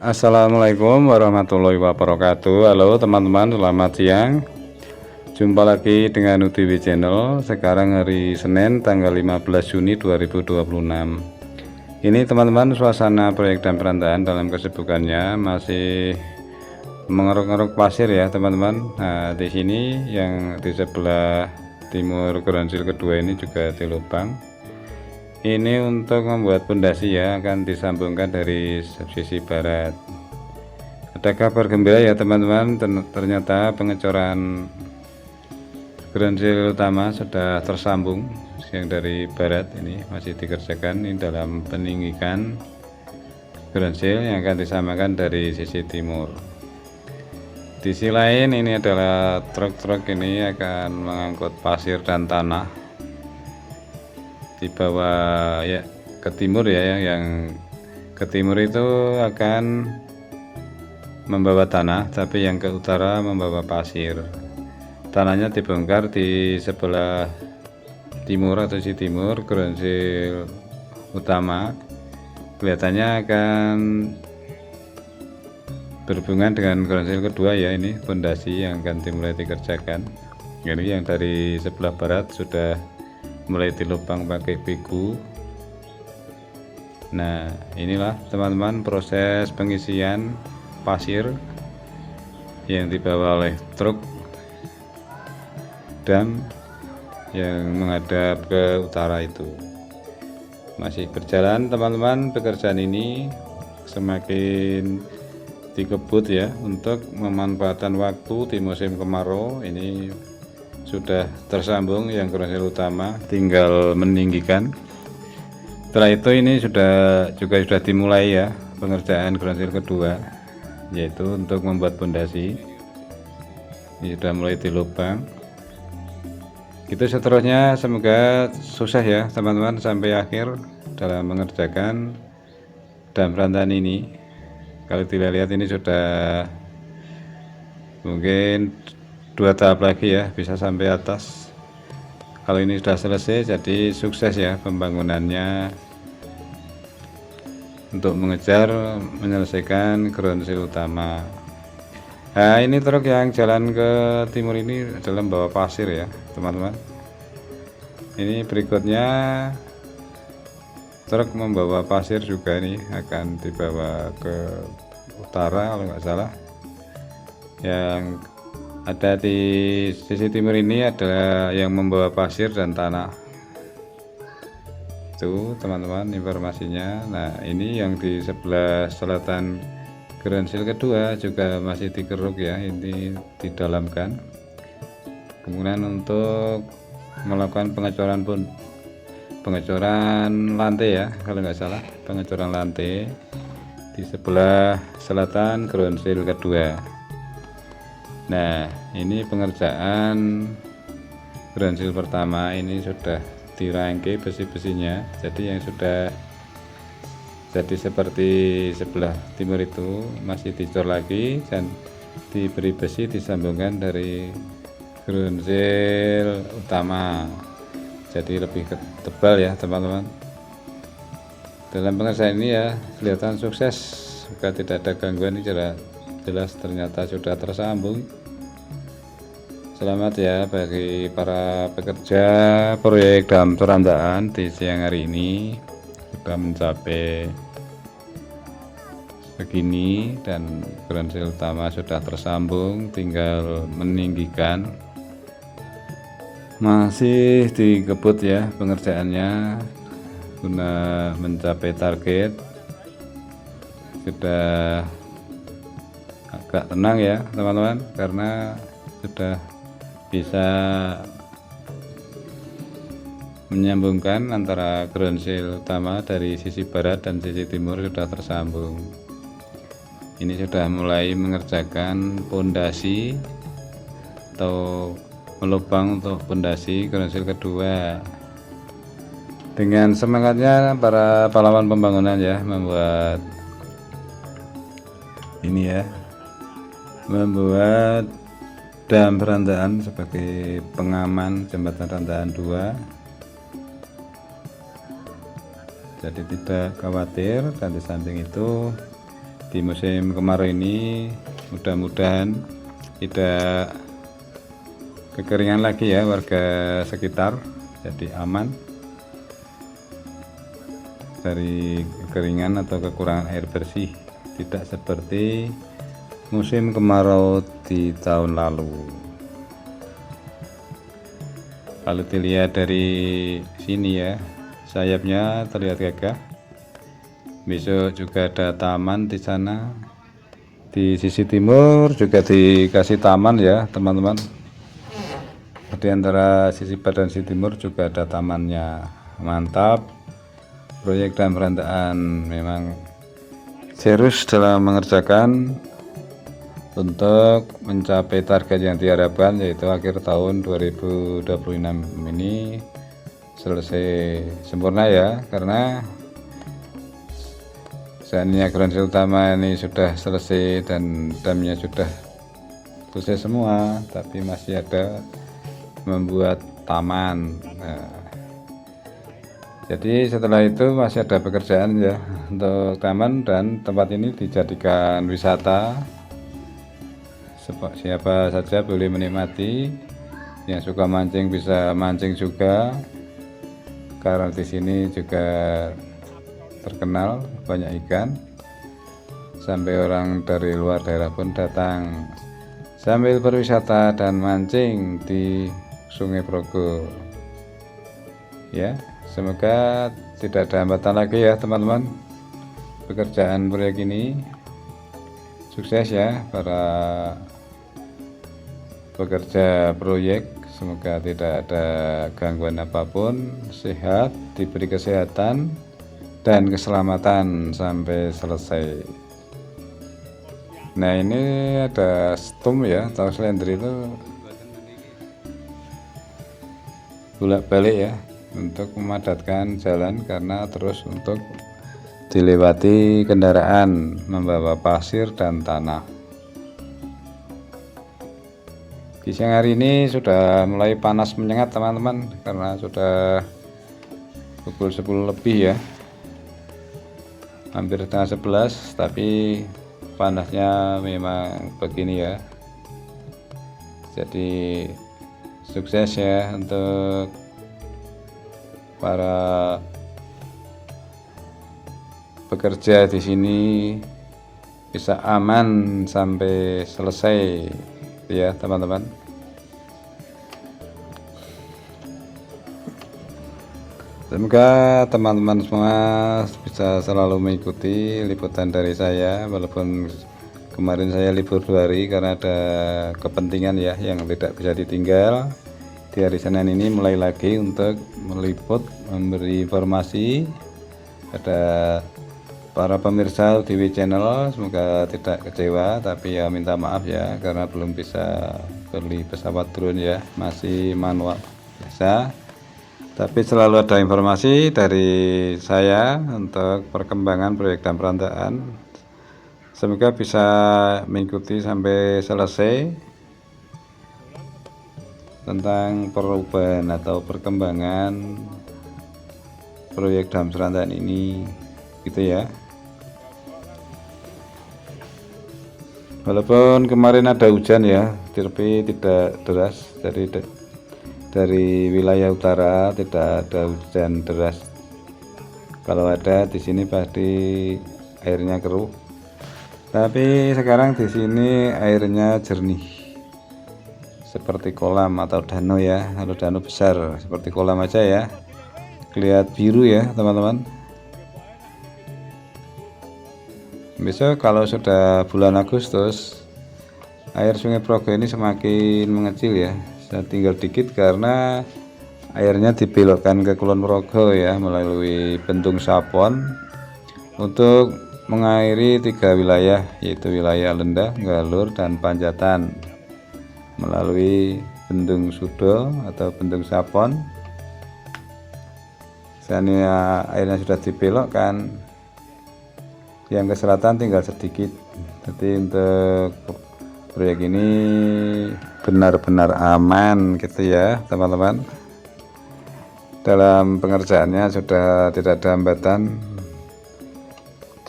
Assalamualaikum warahmatullahi wabarakatuh. Halo teman-teman, selamat siang. Jumpa lagi dengan UTV Channel. Sekarang hari Senin tanggal 15 Juni 2026. Ini teman-teman, suasana proyek dan perantahan dalam kesibukannya masih mengeruk-ngeruk pasir ya teman-teman. Nah, di sini yang di sebelah timur Groundsil kedua ini juga di lubang. Ini untuk membuat pondasi ya, akan disambungkan dari sisi barat. Ada kabar gembira ya teman-teman, ternyata pengecoran groundsil utama sudah tersambung. Yang dari barat ini masih dikerjakan, ini dalam peninggikan groundsil yang akan disamakan dari sisi timur. Di sisi lain ini adalah truk-truk ini akan mengangkut pasir dan tanah di bawah ya ke timur ya, yang ke timur itu akan membawa tanah, tapi yang ke utara membawa pasir. Tanahnya dibongkar di sebelah timur atau sisi timur groundsil utama, kelihatannya akan berhubungan dengan groundsil kedua ya. Ini fondasi yang akan dimulai dikerjakan. Ini yang dari sebelah barat sudah mulai dilubang pakai piku. Nah, inilah teman-teman proses pengisian pasir yang dibawa oleh truk dan yang menghadap ke utara itu. Masih berjalan teman-teman pekerjaan ini, semakin dikebut ya untuk memanfaatkan waktu di musim kemarau. Ini sudah tersambung yang groundsil utama, tinggal meninggikan. Setelah itu ini sudah dimulai ya pengerjaan groundsil kedua, yaitu untuk membuat pondasi. Ini sudah mulai dilubang. Itu seterusnya, semoga sukses ya teman-teman sampai akhir dalam mengerjakan dam rantan ini. Kalau dilihat ini sudah mungkin 2 tahap lagi ya, bisa sampai atas. Kalau ini sudah selesai, jadi sukses ya pembangunannya untuk mengejar menyelesaikan groundsil utama. Nah, ini truk yang jalan ke timur ini adalah membawa pasir ya teman-teman. Ini berikutnya truk membawa pasir juga, ini akan dibawa ke utara kalau nggak salah. Yang ada di sisi timur ini adalah yang membawa pasir dan tanah. Itu teman-teman informasinya. Nah, ini yang di sebelah selatan groundsil kedua juga masih dikeruk ya, ini didalamkan. Kemudian untuk melakukan pengecoran lantai ya, kalau nggak salah pengecoran lantai di sebelah selatan groundsil kedua. Nah, ini pengerjaan groundsil pertama ini sudah dirangkai besi-besinya, jadi yang sudah jadi seperti sebelah timur itu masih dicor lagi dan diberi besi, disambungkan dari groundsil utama, jadi lebih tebal ya teman-teman. Dalam pengerjaan ini ya kelihatan sukses, jika tidak ada gangguan. Ini jelas ternyata sudah tersambung. Selamat ya bagi para pekerja proyek dam perandaan di siang hari ini, sudah mencapai begini dan groundsil utama sudah tersambung, tinggal meninggikan. Masih dikebut ya pengerjaannya guna mencapai target. Sudah agak tenang ya teman-teman, karena sudah bisa menyambungkan antara groundsil utama dari sisi barat dan sisi timur sudah tersambung. Ini sudah mulai mengerjakan pondasi atau melubang untuk pondasi groundsil kedua. Dengan semangatnya para pahlawan pembangunan ya, membuat ini ya, membuat dam perandaan sebagai pengaman jembatan rantaan 2. Jadi tidak khawatir, dan di samping itu di musim kemarau ini mudah-mudahan tidak kekeringan lagi ya warga sekitar, jadi aman dari kekeringan atau kekurangan air bersih, tidak seperti musim kemarau di tahun lalu. Kalau dilihat dari sini ya, sayapnya terlihat gagah. Besok juga ada taman di sana. Di sisi timur juga dikasih taman ya teman-teman. Di antara sisi barat dan sisi timur juga ada tamannya. Mantap. Proyek Dam Berantakan memang serius dalam mengerjakan untuk mencapai target yang diharapkan, yaitu akhir tahun 2026 ini selesai sempurna ya, karena seandainya grounding utama ini sudah selesai dan damnya sudah selesai semua, tapi masih ada membuat taman. Nah, jadi setelah itu masih ada pekerjaan ya untuk taman, dan tempat ini dijadikan wisata. Siapa saja boleh menikmati, yang suka mancing bisa mancing juga, karena di sini juga terkenal banyak ikan, sampai orang dari luar daerah pun datang sambil berwisata dan mancing di Sungai Progo ya. Semoga tidak ada hambatan lagi ya teman-teman, pekerjaan proyek ini sukses ya para pekerja proyek. Semoga tidak ada gangguan apapun, sehat, diberi kesehatan dan keselamatan sampai selesai. Nah, ini ada stum ya, atau slender itu bolak-balik ya untuk memadatkan jalan, karena terus untuk dilewati kendaraan membawa pasir dan tanah. Di siang hari ini sudah mulai panas menyengat teman-teman, karena sudah pukul 10 lebih ya, hampir setengah 11, tapi panasnya memang begini ya. Jadi sukses ya untuk para pekerja di sini, bisa aman sampai selesai ya teman-teman. Semoga teman-teman semua bisa selalu mengikuti liputan dari saya, walaupun kemarin saya libur 2 hari karena ada kepentingan ya yang tidak bisa ditinggal. Di hari Senin ini mulai lagi untuk meliput, memberi informasi pada para pemirsa TV channel. Semoga tidak kecewa, tapi ya minta maaf ya karena belum bisa beli pesawat drone ya, masih manual biasa. Tapi selalu ada informasi dari saya untuk perkembangan proyek Dam Berantakan. Semoga bisa mengikuti sampai selesai tentang perubahan atau perkembangan proyek Dam Berantakan ini gitu ya. Walaupun kemarin ada hujan ya, tapi tidak deras, dari wilayah utara tidak ada hujan deras. Kalau ada di sini pasti airnya keruh. Tapi sekarang di sini airnya jernih, seperti kolam atau danau ya. Kalau danau besar seperti kolam aja ya, kelihatan biru ya teman-teman. Besok kalau sudah bulan Agustus, air Sungai Progo ini semakin mengecil ya, tinggal dikit karena airnya dibelokkan ke Kulon Progo ya, melalui Bendung Sapon untuk mengairi 3 wilayah, yaitu wilayah Lenda, Galur, dan Panjatan, melalui Bendung Sudo atau Bendung Sapon. Seandainya airnya sudah dibelokkan, yang ke selatan tinggal sedikit. Jadi untuk proyek ini benar-benar aman gitu ya teman-teman. Dalam pengerjaannya sudah tidak ada hambatan,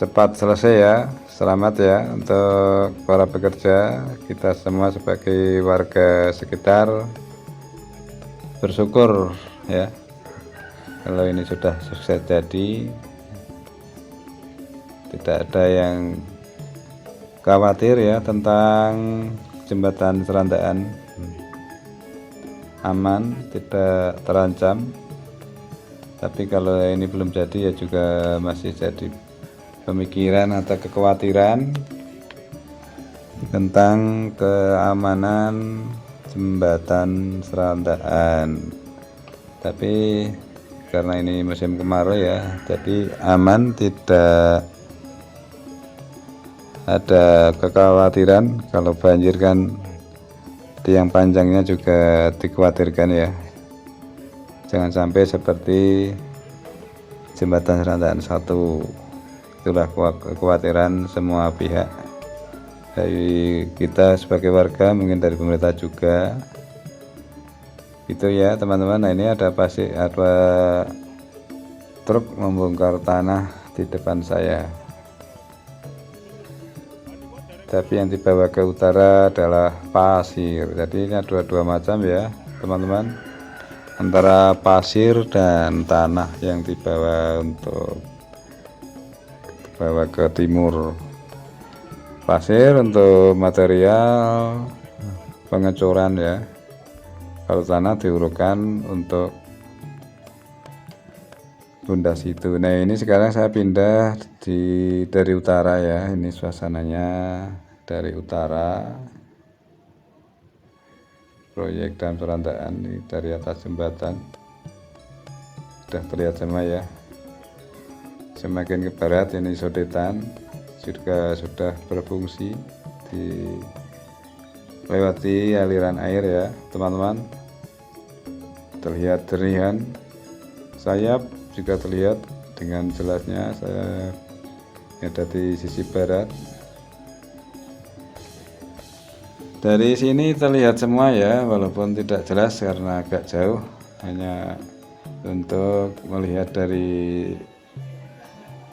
cepat selesai ya. Selamat ya untuk para pekerja, kita semua sebagai warga sekitar bersyukur ya kalau ini sudah sukses jadi. Tidak ada yang khawatir ya tentang jembatan Serandaan, aman, tidak terancam. Tapi kalau ini belum jadi ya juga masih jadi pemikiran atau kekhawatiran tentang keamanan jembatan Serandaan. Tapi karena ini musim kemarau ya, jadi aman, tidak ada kekhawatiran. Kalau banjir kan tiang panjangnya juga dikhawatirkan ya, jangan sampai seperti jembatan Serandaan 1. Itulah kekhawatiran semua pihak, dari kita sebagai warga, mungkin dari pemerintah juga. Itu ya teman-teman. Nah, ini ada pasir, ada truk membongkar tanah di depan saya. Tapi yang dibawa ke utara adalah pasir. Jadi ini ada dua macam ya teman-teman, antara pasir dan tanah yang dibawa untuk bawa ke timur. Pasir untuk material pengecoran ya, kalau tanah diurukkan untuk pondasi itu. Nah, ini sekarang saya pindah dari utara ya, ini suasananya dari utara. Proyek Dam Serandaan ini dari atas jembatan sudah terlihat semua ya. Semakin ke barat ini sodetan juga sudah berfungsi, dilewati aliran air ya teman-teman. Terlihat jernihan, sayap juga terlihat dengan jelasnya. Saya ada di sisi barat. Dari sini terlihat semua ya, walaupun tidak jelas karena agak jauh, hanya untuk melihat dari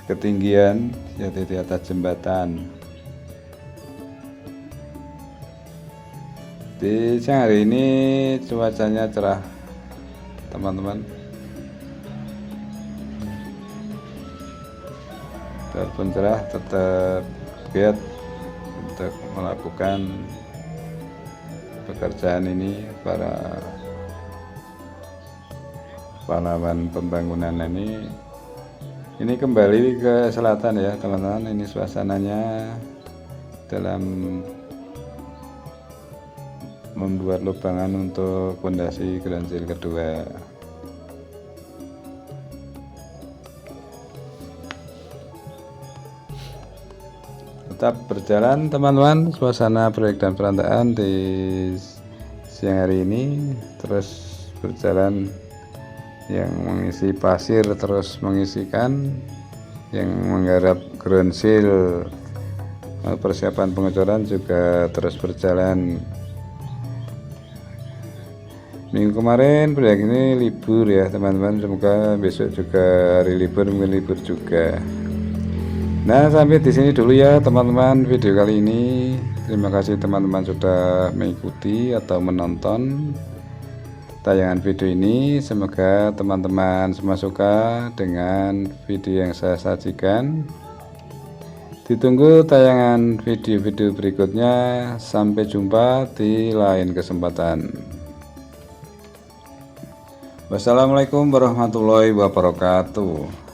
ketinggian yaitu di atas jembatan. Di siang hari ini cuacanya cerah teman-teman, walaupun cerah tetap giat untuk melakukan pekerjaan ini. Para pahlawan pembangunan ini kembali ke selatan ya teman-teman. Ini suasananya dalam membuat lubangan untuk pondasi Gransil kedua. Tetap berjalan teman-teman, suasana proyek Dam Serandaan di siang hari ini terus berjalan. Yang mengisi pasir terus mengisikan, yang menggarap ground seal, persiapan pengecoran juga terus berjalan. Minggu kemarin proyek ini libur ya teman-teman, semoga besok juga hari libur, mungkin libur juga. Nah, sampai di sini dulu ya teman-teman video kali ini. Terima kasih teman-teman sudah mengikuti atau menonton tayangan video ini. Semoga teman-teman semua suka dengan video yang saya sajikan. Ditunggu tayangan video-video berikutnya. Sampai jumpa di lain kesempatan. Wassalamualaikum warahmatullahi wabarakatuh.